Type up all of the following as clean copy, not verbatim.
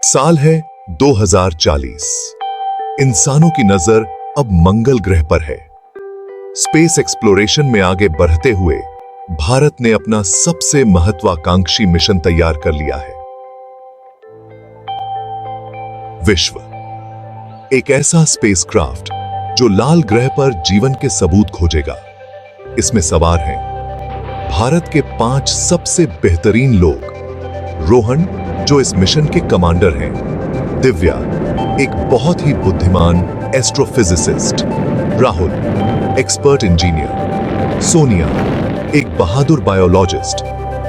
साल है 2040। इंसानों की नजर अब मंगल ग्रह पर है। स्पेस एक्सप्लोरेशन में आगे बढ़ते हुए भारत ने अपना सबसे महत्वाकांक्षी मिशन तैयार कर लिया है। विश्व, एक ऐसा स्पेसक्राफ्ट जो लाल ग्रह पर जीवन के सबूत खोजेगा। इसमें सवार हैं भारत के 5 सबसे बेहतरीन लोग। रोहन, जो इस मिशन के कमांडर हैं, दिव्या, एक बहुत ही बुद्धिमान astrophysicist, Rahul, expert engineer, Sonia, एक बहादुर बायोलॉजिस्ट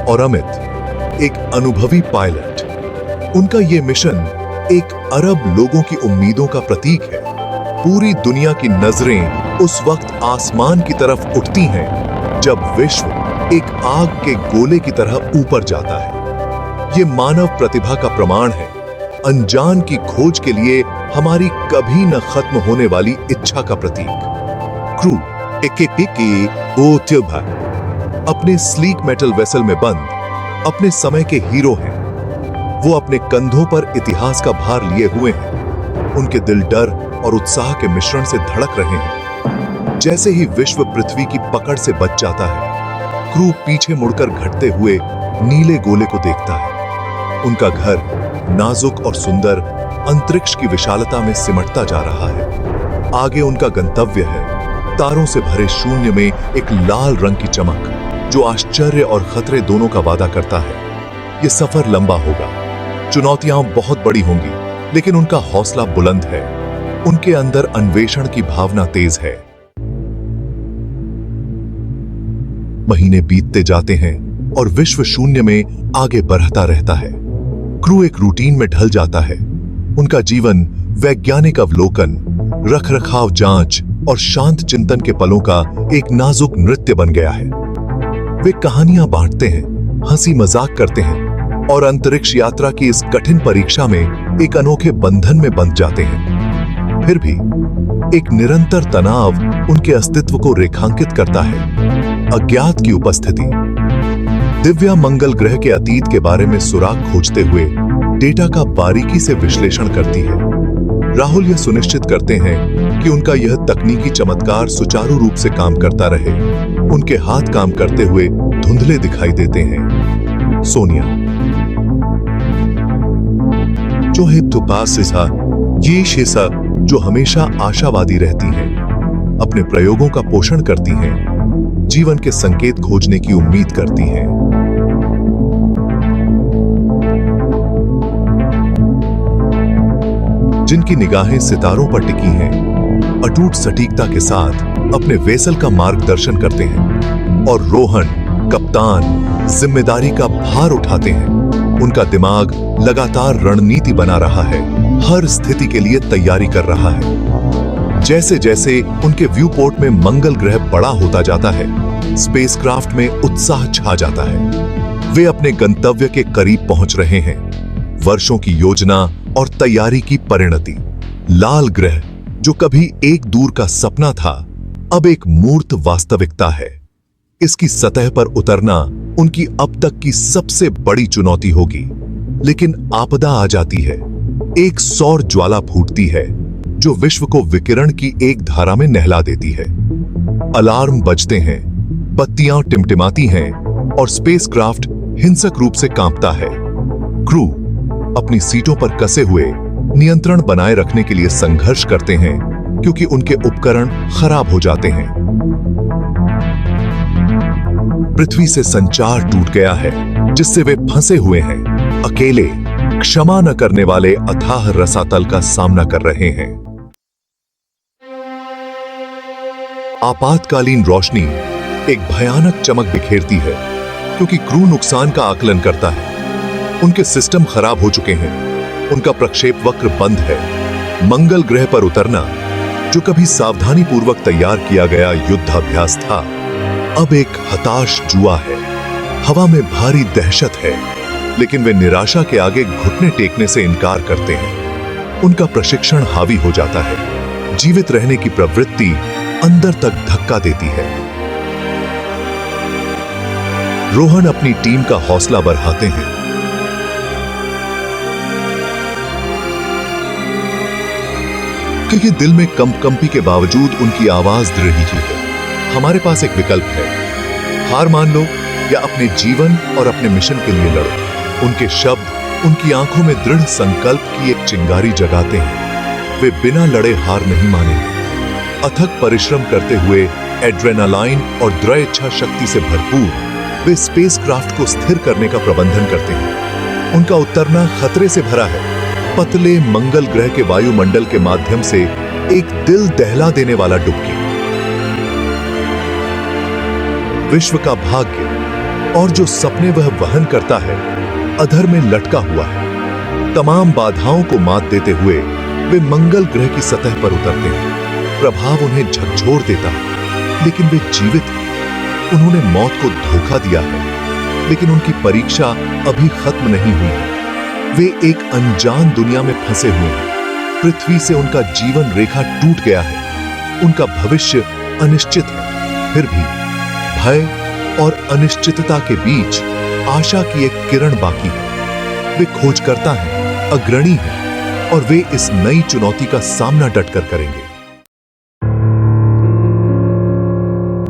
और अमित, एक अनुभवी पायलट। उनका यह मिशन एक अरब लोगों की उम्मीदों का प्रतीक है। पूरी दुनिया की नजरें उस वक्त आसमान की तरफ उठती हैं जब विश्व एक आग के गोले की तरह ऊपर जाता है। ये मानव प्रतिभा का प्रमाण है, अनजान की खोज के लिए हमारी कभी न खत्म होने वाली इच्छा का प्रतीक। क्रू अपने स्लीक मेटल वेसल में बंद अपने समय के हीरो हैं। वो अपने कंधों पर इतिहास का भार लिए हुए हैं। उनके दिल डर और उत्साह के मिश्रण से धड़क रहे हैं। जैसे ही विश्व पृथ्वी की पकड़ से बच जाता है, क्रू पीछे मुड़कर घटते हुए नीले गोले को देखता है। उनका घर नाजुक और सुंदर अंतरिक्ष की विशालता में सिमटता जा रहा है। आगे उनका गंतव्य है तारों से भरे शून्य में एक लाल रंग की चमक, जो आश्चर्य और खतरे दोनों का वादा करता है। यह सफर लंबा होगा, चुनौतियां बहुत बड़ी होंगी, लेकिन उनका हौसला बुलंद है। उनके अंदर अन्वेषण की भावना तेज है। महीने बीतते जाते हैं और विश्व शून्य में आगे बढ़ता रहता है। क्रू एक रूटीन में ढल जाता है। उनका जीवन वैज्ञानिक अवलोकन, रखरखाव जांच और शांत चिंतन के पलों का एक नाजुक नृत्य बन गया है। वे कहानियां बांटते हैं, हंसी मजाक करते हैं और अंतरिक्ष यात्रा की इस कठिन परीक्षा में एक अनोखे बंधन में बंध जाते हैं। फिर भी एक निरंतर तनाव उनके अस्तित्व को रेखांकित करता है, अज्ञात की उपस्थिति। दिव्या मंगल ग्रह के अतीत के बारे में सुराग खोजते हुए डेटा का बारीकी से विश्लेषण करती है। राहुल यह सुनिश्चित करते हैं कि उनका यह तकनीकी चमत्कार सुचारू रूप से काम करता रहे। उनके हाथ काम करते हुए धुंधले दिखाई देते हैं। सोनिया, जो है ये शेषा, जो हमेशा आशावादी रहती हैं, अपने प्रयोगों का पोषण करती हैं, जीवन के संकेत खोजने की उम्मीद करती हैं। जिनकी निगाहें सितारों पर टिकी हैं, अटूट सटीकता के साथ अपने वेसल का मार्गदर्शन करते हैं। और रोहन, कप्तान, जिम्मेदारी का भार उठाते हैं। उनका दिमाग लगातार रणनीति बना रहा है, हर स्थिति के लिए तैयारी कर रहा है। जैसे जैसे उनके व्यू पोर्ट में मंगल ग्रह बड़ा होता जाता है, स्पेसक्राफ्ट में उत्साह छा जाता है। वे अपने गंतव्य के करीब पहुंच रहे हैं। वर्षों की योजना और तैयारी की परिणति। लाल ग्रह, जो कभी एक दूर का सपना था, अब एक मूर्त वास्तविकता है। इसकी सतह पर उतरना उनकी अब तक की सबसे बड़ी चुनौती होगी। लेकिन आपदा आ जाती है। एक सौर ज्वाला फूटती है जो विश्व को विकिरण की एक धारा में नहला देती है। अलार्म बजते हैं, बत्तियां टिमटिमाती हैं और स्पेसक्राफ्ट हिंसक रूप से कांपता है। क्रू अपनी सीटों पर कसे हुए नियंत्रण बनाए रखने के लिए संघर्ष करते हैं, क्योंकि उनके उपकरण खराब हो जाते हैं। पृथ्वी से संचार टूट गया है, जिससे वे फंसे हुए हैं, अकेले, क्षमा न करने वाले अथाह रसातल का सामना कर रहे हैं। आपातकालीन रोशनी एक भयानक चमक बिखेरती है, क्योंकि क्रू नुकसान का आकलन करता है। उनके सिस्टम खराब हो चुके हैं। उनका प्रक्षेप वक्र बंद है। मंगल ग्रह पर उतरना, जो कभी सावधानी पूर्वक तैयार किया गया युद्धाभ्यास था, अब एक हताश जुआ है। हवा में भारी दहशत है, लेकिन वे निराशा के आगे घुटने टेकने से इनकार करते हैं। उनका प्रशिक्षण हावी हो जाता है। जीवित रहने की प्रवृत्ति अंदर तक धक्का देती है। रोहन अपनी टीम का हौसला बढ़ाते हैं। क्योंकि दिल में कंपकंपी के बावजूद उनकी आवाज दृढ़ ही है। हमारे पास एक विकल्प है, हार मान लो या अपने जीवन और अपने मिशन के लिए लड़ो। उनके शब्द उनकी आंखों में दृढ़ संकल्प की एक चिंगारी जगाते हैं। वे बिना लड़े हार नहीं मानेंगे। अथक परिश्रम करते हुए एड्रेनालाइन और दृढ़ इच्छा शक्ति से भरपूर वे स्पेसक्राफ्ट को स्थिर करने का प्रबंधन करते हैं। उनका उतरना खतरे से भरा है। पतले मंगल ग्रह के वायुमंडल के माध्यम से एक दिल दहला देने वाला डुबकी। विश्व का भाग्य और जो सपने वह वहन करता है अधर में लटका हुआ है। तमाम बाधाओं को मात देते हुए वे मंगल ग्रह की सतह पर उतरते हैं। प्रभाव उन्हें झकझोर देता है, लेकिन वे जीवित हैं। उन्होंने मौत को धोखा दिया है, लेकिन उनकी परीक्षा अभी खत्म नहीं हुई है। वे एक अनजान दुनिया में फंसे हुए हैं। पृथ्वी से उनका जीवन रेखा टूट गया है। उनका भविष्य अनिश्चित है। फिर भी भय और अनिश्चितता के बीच आशा की एक किरण बाकी है। वे खोजकर्ता हैं, अग्रणी हैं और वे इस नई चुनौती का सामना डटकर करेंगे।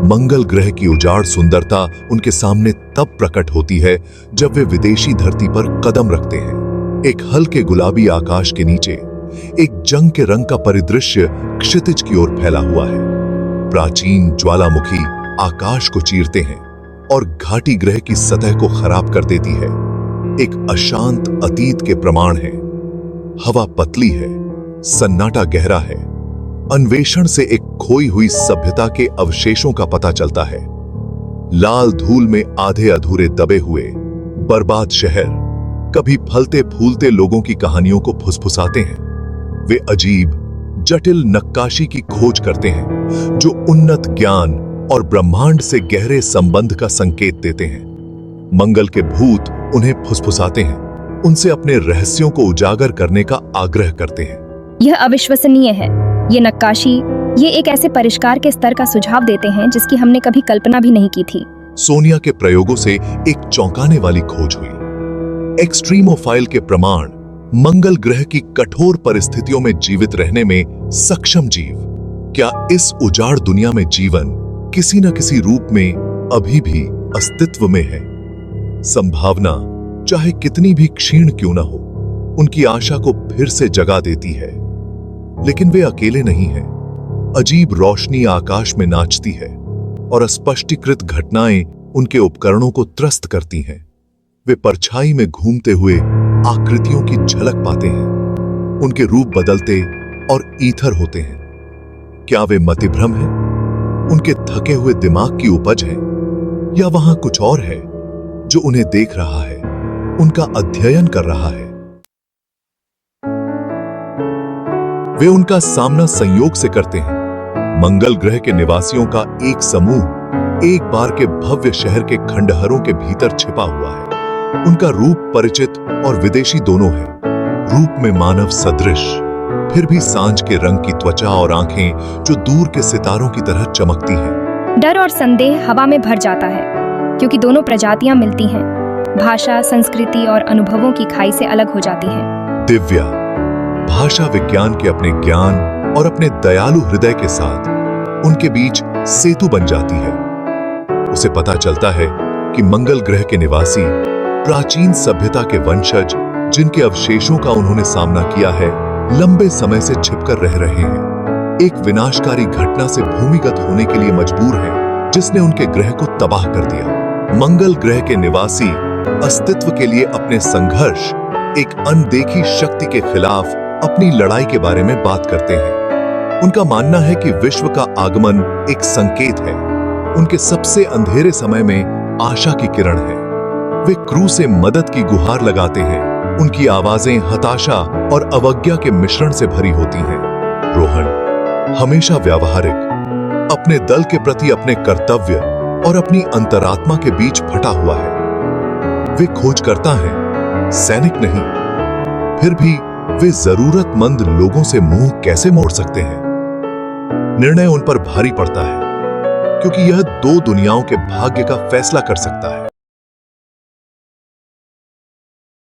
मंगल ग्रह की उजाड़ सुंदरता उनके सामने तब प्रकट होती है जब वे विदेशी धरती पर कदम रखते हैं। एक हल्के गुलाबी आकाश के नीचे एक जंग के रंग का परिदृश्य क्षितिज की ओर फैला हुआ है। प्राचीन ज्वालामुखी आकाश को चीरते हैं और घाटी ग्रह की सतह को खराब कर देती है। एक अशांत अतीत के प्रमाण है। हवा पतली है, सन्नाटा गहरा है। अन्वेषण से एक खोई हुई सभ्यता के अवशेषों का पता चलता है। लाल धूल में आधे अधूरे दबे हुए बर्बाद शहर कभी फलते फूलते लोगों की कहानियों को फुसफुसाते हैं। वे अजीब जटिल नक्काशी की खोज करते हैं जो उन्नत ज्ञान और ब्रह्मांड से गहरे संबंध का संकेत देते हैं। मंगल के भूत उन्हें फुसफुसाते हैं, उनसे अपने रहस्यों को उजागर करने का आग्रह करते हैं। यह अविश्वसनीय है। ये नक्काशी, ये एक ऐसे परिष्कार के स्तर का सुझाव देते हैं जिसकी हमने कभी कल्पना भी नहीं की थी। सोनिया के प्रयोगों से एक चौंकाने वाली खोज हुई। एक्सट्रीमोफाइल के प्रमाण मंगल ग्रह की कठोर परिस्थितियों में जीवित रहने में सक्षम जीव। क्या इस उजाड़ दुनिया में जीवन किसी न किसी रूप में अभी भी अस्तित्व में है? संभावना चाहे कितनी भी क्षीण क्यों न हो, उनकी आशा को फिर से जगा देती है। लेकिन वे अकेले नहीं हैं। अजीब रोशनी आकाश में नाचती है और अस्पष्टीकृत घटनाएं उनके उपकरणों को त्रस्त करती हैं। वे परछाई में घूमते हुए आकृतियों की झलक पाते हैं। उनके रूप बदलते और ईथर होते हैं। क्या वे मतिभ्रम हैं? उनके थके हुए दिमाग की उपज है, या वहां कुछ और है जो उन्हें देख रहा है, उनका अध्ययन कर रहा है? वे उनका सामना संयोग से करते हैं। मंगल ग्रह के निवासियों का एक समूह एक बार के भव्य शहर के खंडहरों के भीतर छिपा हुआ है। उनका रूप परिचित और विदेशी दोनों है। रूप में मानव सदृश, फिर भी सांझ के रंग की त्वचा और आंखें जो दूर के सितारों की तरह चमकती हैं। डर और संदेह हवा में भर जाता है, क्योंकि दोनों प्रजातियां मिलती हैं। भाषा, संस्कृति और अनुभवों की खाई से अलग हो जाती हैं। दिव्या भाषा विज्ञान के अपने ज्ञान और अपने दयालु हृदय के साथ उनके बीच सेतु बन जाती है। उसे पता चलता है कि मंगल ग्रह के निवासी प्राचीन सभ्यता के वंशज, जिनके अवशेषों का उन्होंने सामना किया है, लंबे समय से छिपकर रह रहे हैं। एक विनाशकारी घटना से भूमिगत होने के लिए मजबूर हैं, जिसने उनके ग्रह को तबाह कर दिया। मंगल ग्रह के निवासी अस्तित्व के लिए अपने संघर्ष, एक अनदेखी शक्ति के खिलाफ अपनी लड़ाई के बारे में बात करते हैं। उनका मानना है कि विश्व का आगमन एक संकेत है। उनके सबसे अंधेरे समय में आशा की किरण है। वे क्रू से मदद की गुहार लगाते हैं। उनकी आवाजें हताशा और अवज्ञा के मिश्रण से भरी होती हैं। रोहन हमेशा व्यावहारिक, अपने दल के प्रति अपने कर्तव्य और अपनी अंतरात्मा के बीच फटा हुआ है। वे खोजकर्ता हैं, सैनिक नहीं। फिर भी वे जरूरतमंद लोगों से मुंह कैसे मोड़ सकते हैं? निर्णय उन पर भारी पड़ता है, क्योंकि यह दो दुनियाओं के भाग्य का फैसला कर सकता है।